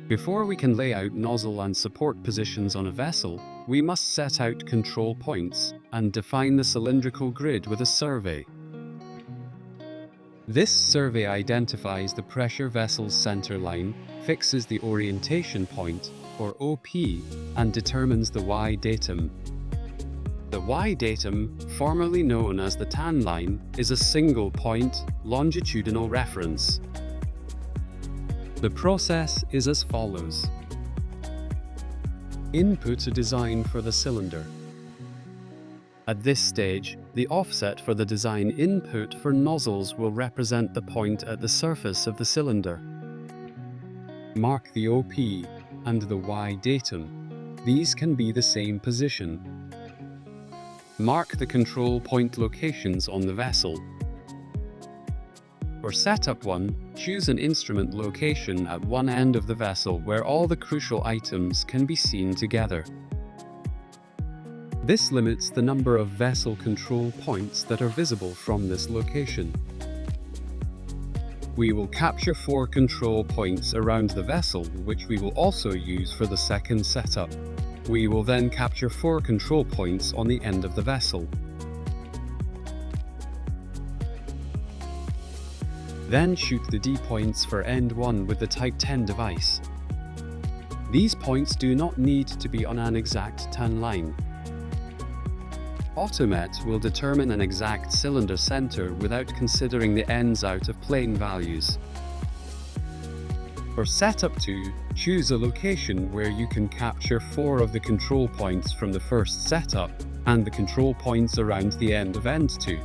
Before we can lay out nozzle and support positions on a vessel, we must set out control points and define the cylindrical grid with a survey. This survey identifies the pressure vessel's center line, fixes the orientation point, or OP, and determines the Y datum. The Y datum, formerly known as the tan line, is a single-point, longitudinal reference. The process is as follows. Input a design for the cylinder. At this stage, the offset for the design input for nozzles will represent the point at the surface of the cylinder. Mark the OP and the Y datum. These can be the same position. Mark the control point locations on the vessel. For Setup 1, choose an instrument location at one end of the vessel where all the crucial items can be seen together. This limits the number of vessel control points that are visible from this location. We will capture 4 control points around the vessel, which we will also use for the second setup. We will then capture 4 control points on the end of the vessel. Then shoot the D points for end 1 with the Type 10 device. These points do not need to be on an exact tan line. Automet will determine an exact cylinder center without considering the ends out of plane values. For Setup 2, choose a location where you can capture 4 of the control points from the first setup and the control points around the end of end 2.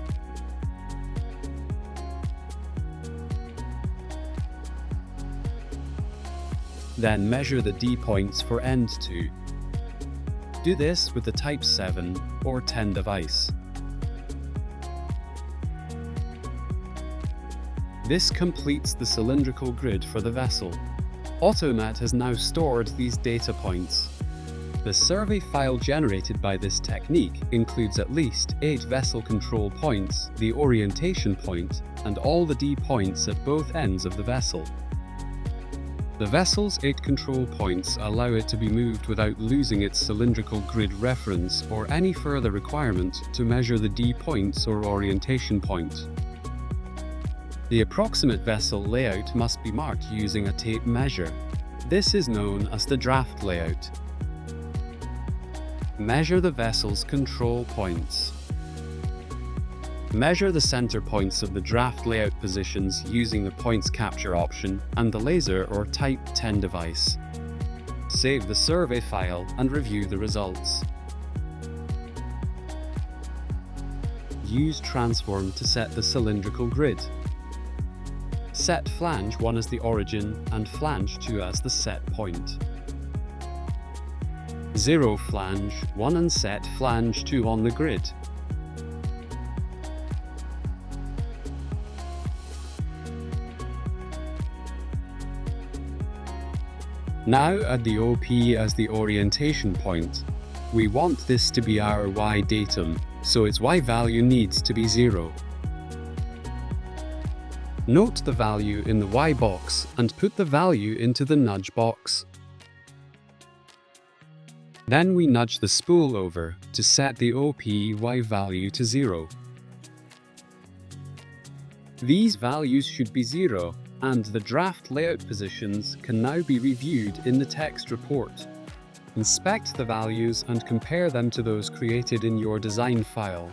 Then measure the D points for end 2. Do this with the Type 7 or 10 device. This completes the cylindrical grid for the vessel. Automat has now stored these data points. The survey file generated by this technique includes at least 8 vessel control points, the orientation point, and all the D points at both ends of the vessel. The vessel's 8 control points allow it to be moved without losing its cylindrical grid reference or any further requirement to measure the D points or orientation point. The approximate vessel layout must be marked using a tape measure. This is known as the draft layout. Measure the vessel's control points. Measure the center points of the draft layout positions using the points capture option and the laser or Type 10 device. Save the survey file and review the results. Use transform to set the cylindrical grid. Set flange 1 as the origin and flange 2 as the set point. Zero flange 1 and set flange 2 on the grid. Now add the OP as the orientation point. We want this to be our Y datum, so its Y value needs to be 0. Note the value in the Y box and put the value into the nudge box. Then we nudge the spool over to set the OP Y value to 0. These values should be 0, and the draft layout positions can now be reviewed in the text report. Inspect the values and compare them to those created in your design file.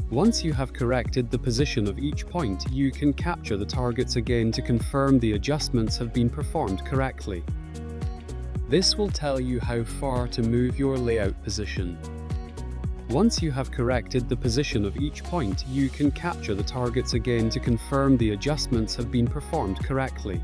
Once you have corrected the position of each point, you can capture the targets again to confirm the adjustments have been performed correctly. This will tell you how far to move your layout position. Once you have corrected the position of each point, you can capture the targets again to confirm the adjustments have been performed correctly.